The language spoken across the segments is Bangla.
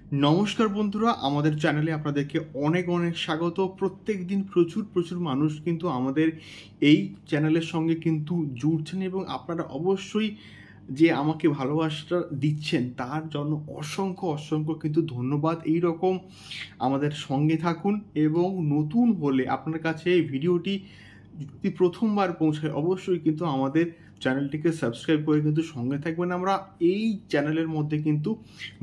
নমস্কার বন্ধুরা, আমাদের চ্যানেলে আপনাদেরকে অনেক অনেক স্বাগত। প্রত্যেক দিন প্রচুর প্রচুর মানুষ কিন্তু আমাদের এই চ্যানেলের সঙ্গে কিন্তু জুড়ছেন এবং আপনারা অবশ্যই যে আমাকে ভালোবাসাটা দিচ্ছেন তার জন্য অসংখ্য অসংখ্য কিন্তু ধন্যবাদ। এই রকম আমাদের সঙ্গে থাকুন এবং নতুন হলে আপনার কাছে এই ভিডিওটি যদি প্রথমবার পৌঁছায় অবশ্যই কিন্তু আমাদের চ্যানেলটিকে সাবস্ক্রাইব করে কিন্তু সঙ্গে থাকবেন। আমরা এই চ্যানেলের মধ্যে কিন্তু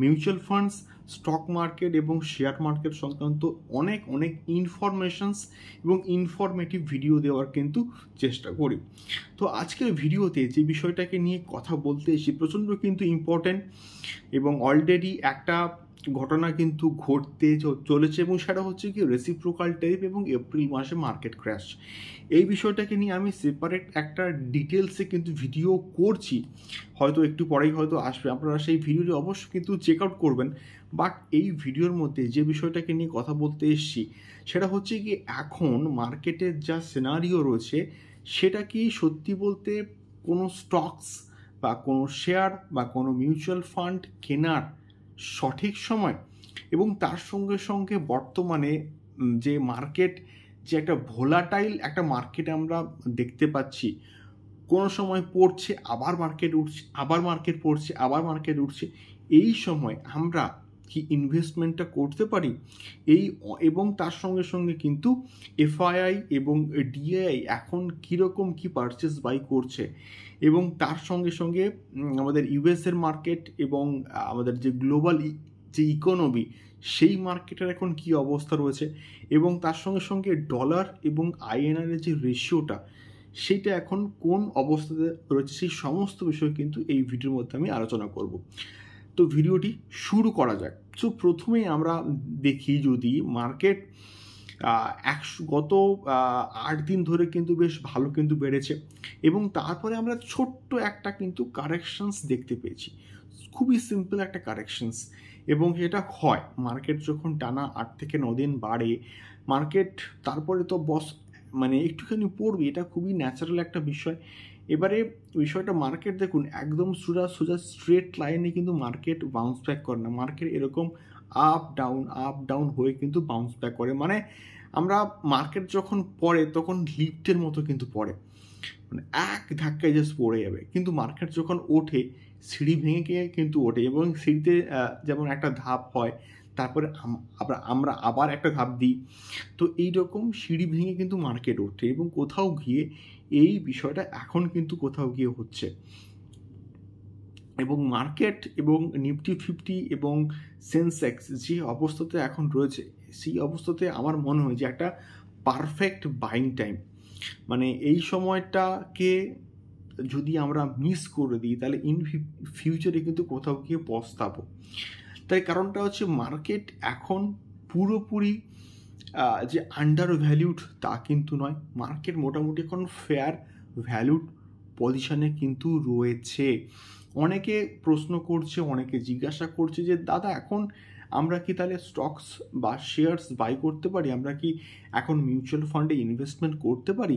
মিউচুয়াল ফান্ডস, স্টক মার্কেট এবং শেয়ার মার্কেট সংক্রান্ত অনেক অনেক ইনফরমেশনস এবং ইনফরমেটিভ ভিডিও দেওয়ার কিন্তু চেষ্টা করি। তো আজকের ভিডিওতে যে বিষয়টাকে নিয়ে কথা বলতে এসেছি প্রচণ্ড কিন্তু ইম্পর্ট্যান্ট এবং অলরেডি একটা ঘটনা কিন্তু ঘটতে চলেছে এবং সেটা হচ্ছে কি রেসিপ্রোকাল টাইপ এবং এপ্রিল মাসে মার্কেট ক্র্যাশ। এই বিষয়টাকে নিয়ে আমি সেপারেট একটা ডিটেলসে কিন্তু ভিডিও করছি, হয়তো একটু পরেই হয়তো আসবে, আপনারা সেই ভিডিওটি অবশ্যই কিন্তু চেক আউট করবেন। বাট এই ভিডিওর মধ্যে যে বিষয়টাকে নিয়ে কথা বলতে এসেছি সেটা হচ্ছে কি এখন মার্কেটের যা সিনারিও রয়েছে সেটা কি সত্যি বলতে কোনো স্টকস বা কোনো শেয়ার বা কোনো মিউচুয়াল ফান্ড কেনার সঠিক সময়, এবং তার সঙ্গে সঙ্গে বর্তমানে যে মার্কেট, যে একটা ভোলাটাইল একটা মার্কেট আমরা দেখতে পাচ্ছি, কোনো সময় পড়ছে আবার মার্কেট উঠছে, আবার মার্কেট পড়ছে আবার মার্কেট উঠছে, এই সময় আমরা কি ইনভেস্টমেন্টটা করতে পারি? এই এবং তার সঙ্গে সঙ্গে কিন্তু এফআইআই এবং ডিআই এখন কীরকম কি পারচেস বাই করছে, এবং তার সঙ্গে সঙ্গে আমাদের ইউএসের মার্কেট এবং আমাদের যে গ্লোবাল যে ইকোনমি সেই মার্কেটের এখন কি অবস্থা রয়েছে, এবং তার সঙ্গে সঙ্গে ডলার এবং আইএনআরের যে রেশিওটা সেইটা এখন কোন অবস্থাতে রয়েছে, সেই সমস্ত বিষয় কিন্তু এই ভিডিওর মধ্যে আমি আলোচনা করব। তো ভিডিওটি শুরু করা যাক। সো প্রথমেই আমরা দেখি যদি মার্কেট গত 8 দিন ধরে কিন্তু বেশ ভালো কিন্তু বেড়েছে এবং তারপরে আমরা ছোট্ট একটা কিন্তু কারেকশনস দেখতে পেয়েছি, খুবই সিম্পল একটা কারেকশনস। এবং সেটা হয় মার্কেট যখন টানা 8 থেকে 9 দিন বাড়ে, মার্কেট তারপরে তো মানে একটুখানি পড়বে, এটা খুবই ন্যাচারাল একটা বিষয়। এবারে বিষয়টা মার্কেট দেখুন একদম সোজা সোজা স্ট্রেট লাইনে কিন্তু মার্কেট বাউন্স ব্যাক করে না, মার্কেট এরকম আপ ডাউন হয়ে কিন্তু বাউন্স ব্যাক করে। মানে আমরা মার্কেট যখন পড়ে তখন লিফটের মতো কিন্তু পড়ে, মানে এক ধাক্কায় জাস্ট পড়ে যাবে, কিন্তু মার্কেট যখন ওঠে সিঁড়ি ভেঙে গিয়ে কিন্তু ওঠে এবং সিঁড়িতে যেমন একটা ধাপ হয় তারপরে আমরা আবার একটা ধাপ দিই, তো এইরকম সিঁড়ি ভেঙে কিন্তু মার্কেট ওঠে এবং কোথাও গিয়ে এই বিষয়টা এখন কিন্তু কোথাও গিয়ে হচ্ছে। এবং মার্কেট এবং নিফটি 50 এবং সেন্সেক্স যে অবস্থাতে এখন রয়েছে সেই অবস্থাতে আমার মনে হয় যে একটা পারফেক্ট বাইং টাইম। মানে এই সময়টাকে যদি আমরা মিস করে দিই তাহলে ইন ফিউচারে কিন্তু কোথাও গিয়ে পস্তাবো। তাই কারণটা হচ্ছে মার্কেট এখন পুরোপুরি যে আন্ডার ভ্যালুড তা কিন্তু নয়, মার্কেট মোটামুটি এখন ফেয়ার ভ্যালুড পজিশনে কিন্তু রয়েছে। অনেকে প্রশ্ন করছে, অনেকে জিজ্ঞাসা করছে যে দাদা এখন আমরা কি তাহলে স্টকস বা শেয়ারস বাই করতে পারি, আমরা কি এখন মিউচুয়াল ফান্ডে ইনভেস্টমেন্ট করতে পারি?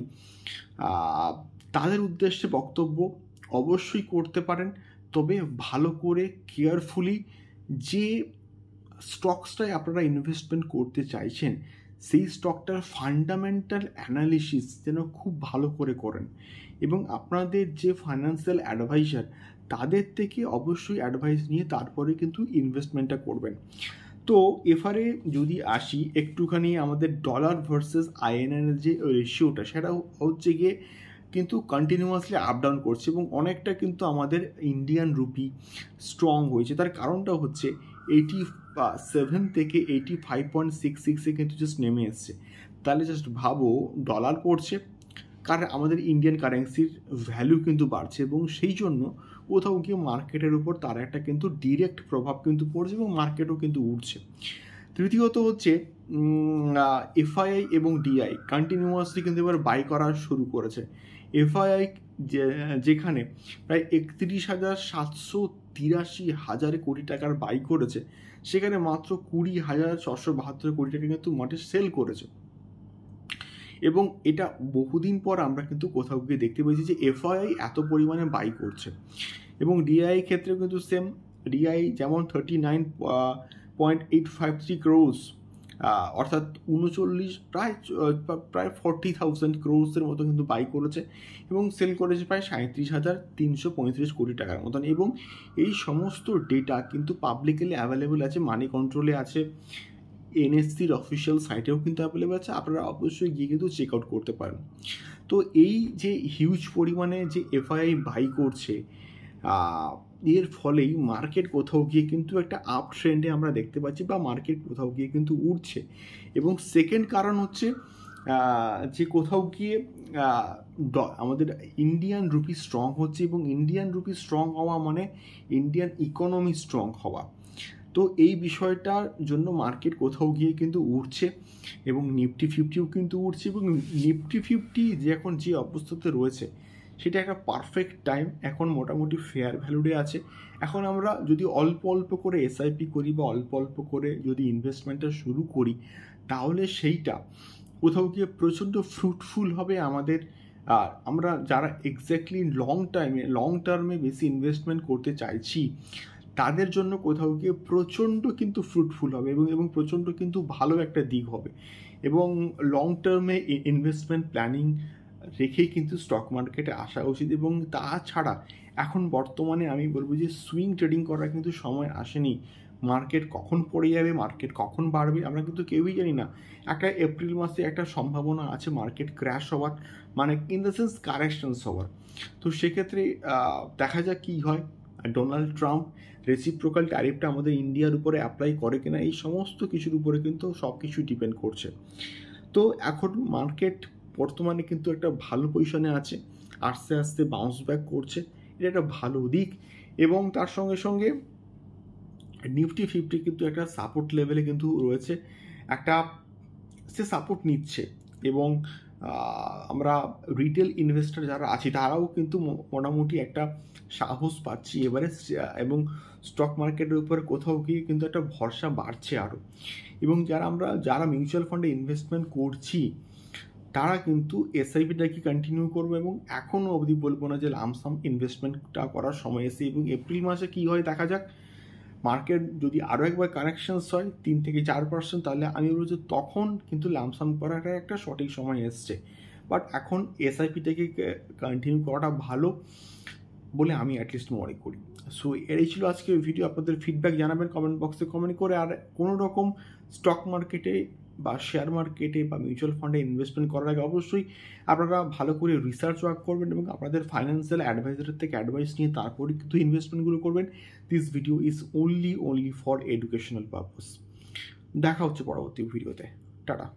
তাদের উদ্দেশ্যে বক্তব্য, অবশ্যই করতে পারেন, তবে ভালো করে কেয়ারফুলি যে স্টকসটায় আপনারা ইনভেস্টমেন্ট করতে চাইছেন সেই স্টকটার ফান্ডামেন্টাল অ্যানালিসিস যেন খুব ভালো করে করেন এবং আপনাদের যে ফাইন্যান্সিয়াল অ্যাডভাইজার তাদের থেকে অবশ্যই অ্যাডভাইস নিয়ে তারপরে কিন্তু ইনভেস্টমেন্টটা করবেন। তো এফআরএ যদি আসি একটুখানি, আমাদের ডলার ভার্সেস আইএনআর যে রেশিওটা সেটা হচ্ছে গিয়ে কিন্তু কন্টিনিউয়াসলি আপ ডাউন করছে এবং অনেকটা কিন্তু আমাদের ইন্ডিয়ান রুপি স্ট্রং হয়েছে। তার কারণটা হচ্ছে 87 থেকে 85.66 কিন্তু জাস্ট নেমে এসছে। তাহলে জাস্ট ভাবো ডলার পড়ছে, কারণ আমাদের ইন্ডিয়ান কারেন্সির ভ্যালু কিন্তু বাড়ছে এবং সেই জন্য কোথাও গিয়ে মার্কেটের উপর তার একটা কিন্তু ডিরেক্ট প্রভাব কিন্তু পড়ছে এবং মার্কেটও কিন্তু উঠছে। তৃতীয়ত হচ্ছে এফআইআই এবং ডিআই কন্টিনিউয়াসলি কিন্তু এবার বাই করা শুরু করেছে। এফআইআই যেখানে প্রায় 31,783 কোটি টাকার বাই করেছে, সেখানে মাত্র 20,672 কোটি টাকা কিন্তু মাঠে সেল করেছে। এবং এটা বহুদিন পর আমরা কিন্তু কোথাও গিয়ে দেখতে পেয়েছি যে এফআইআই এত পরিমাণে বাই করছে। এবং ডিআই ক্ষেত্রেও কিন্তু সেম, ডিআই যেমন 0.853 crores, অর্থাৎ 39 প্রায় 40,000 ক্রোর্সের মতো কিন্তু বাই করেছে এবং সেল করেছে প্রায় 37,335 কোটি টাকার মতন। এবং এই সমস্ত ডেটা কিন্তু পাবলিকলি অ্যাভেলেবেল আছে, মানি কন্ট্রোলে আছে, এনএসসির অফিসিয়াল সাইটেও কিন্তু অ্যাভেলেবেল আছে, আপনারা অবশ্যই গিয়ে কিন্তু চেক আউট করতে পারেন। তো এই যে হিউজ পরিমাণে যে এফআইআই বাই করছে, এর ফলেই মার্কেট কোথাও গিয়ে কিন্তু একটা আপ ট্রেন্ডে আমরা দেখতে পাচ্ছি, বা মার্কেট কোথাও গিয়ে কিন্তু উঠছে। এবং সেকেন্ড কারণ হচ্ছে যে কোথাও গিয়ে আমাদের ইন্ডিয়ান রুপি স্ট্রং হচ্ছে, এবং ইন্ডিয়ান রুপি স্ট্রং হওয়া মানে ইন্ডিয়ান ইকোনমি স্ট্রং হওয়া। তো এই বিষয়টার জন্য মার্কেট কোথাও গিয়ে কিন্তু উঠছে, এবং নিফটি ফিফটিও কিন্তু উঠছে। এবং নিফটি ফিফটি যে এখন যে অবস্থাতে রয়েছে সেটা একটা পারফেক্ট টাইম, এখন মোটামুটি ফেয়ার ভ্যালুডে আছে। এখন আমরা যদি অল্প অল্প করে এসআইপি করি বা অল্প অল্প করে যদি ইনভেস্টমেন্টটা শুরু করি, তাহলে সেইটা কোথাও গিয়ে প্রচণ্ড ফ্রুটফুল হবে আমাদের। আর আমরা যারা এক্স্যাক্টলি লং টার্মে বেশি ইনভেস্টমেন্ট করতে চাইছি, তাদের জন্য কোথাও গিয়ে প্রচণ্ড কিন্তু ফ্রুটফুল হবে, এবং প্রচণ্ড কিন্তু ভালো একটা দিক হবে। এবং লং টার্মে ইনভেস্টমেন্ট প্ল্যানিং রেখেই কিন্তু স্টক মার্কেটে আসা উচিত। এবং তাছাড়া এখন বর্তমানে আমি বলবো যে সুইং ট্রেডিং করার কিন্তু সময় আসেনি। মার্কেট কখন পড়ে যাবে, মার্কেট কখন বাড়বে, আমরা কিন্তু কেউই জানি না। একটা এপ্রিল মাসে একটা সম্ভাবনা আছে মার্কেট ক্র্যাশ হওয়ার, মানে ইন দ্য সেন্স কারেকশনস হওয়ার। তো সেক্ষেত্রে দেখা যাক কী হয়। ডোনাল্ড ট্রাম্প রেসিপ্রোকাল ট্যারিফটা আমাদের ইন্ডিয়ার উপরে অ্যাপ্লাই করে কিনা, এই সমস্ত কিছুর উপরে কিন্তু সব কিছু ডিপেন্ড করছে। তো এখন মার্কেট বর্তমানে কিন্তু একটা ভালো পজিশনে আছে, আস্তে আস্তে বাউন্স ব্যাক করছে, এটা একটা ভালো দিক। এবং তার সঙ্গে সঙ্গে নিফটি ফিফটি কিন্তু একটা সাপোর্ট লেভেলে কিন্তু রয়েছে, একটা সে সাপোর্ট নিচ্ছে। এবং আমরা রিটেল ইনভেস্টর যারা আছি তারাও কিন্তু মোটামুটি একটা সাহস পাচ্ছি এবারে, এবং স্টক মার্কেটের উপরে কোথাও গিয়ে কিন্তু একটা ভরসা বাড়ছে আরও। এবং যারা মিউচুয়াল ফান্ডে ইনভেস্টমেন্ট করছি তারা কিন্তু এসআইপিটাকে কন্টিনিউ করবে, এবং এখনও অবধি বলবো না যে লামসাম ইনভেস্টমেন্টটা করার সময় এসে। এবং এপ্রিল মাসে কী হয় দেখা যাক, মার্কেট যদি আরও একবার কারেকশনস হয় 3 থেকে 4%, তাহলে আমি বলবো যে তখন কিন্তু লামসাম করার একটা সঠিক সময় এসছে। বাট এখন এসআইপিটাকে কন্টিনিউ করাটা ভালো বলে আমি অ্যাটলিস্ট মনে করি। সো এটাই ছিল আজকের ভিডিও। আপনাদের ফিডব্যাক জানাবেন কমেন্ট বক্সে কমেন্ট করে। আর কোনো রকম স্টক মার্কেটে বা শেয়ার মার্কেটে বা মিউচুয়াল ফান্ডে ইনভেস্টমেন্ট করার আগে অবশ্যই আপনারা ভালো করে রিসার্চ ওয়ার্ক করবেন, এবং আপনাদের ফাইন্যান্সিয়াল অ্যাডভাইজারের থেকে অ্যাডভাইস নিয়ে তারপরে কিন্তু ইনভেস্টমেন্টগুলো করবেন। This video is only for educational purpose. দেখা হচ্ছে পরবর্তী ভিডিওতে। টাটা।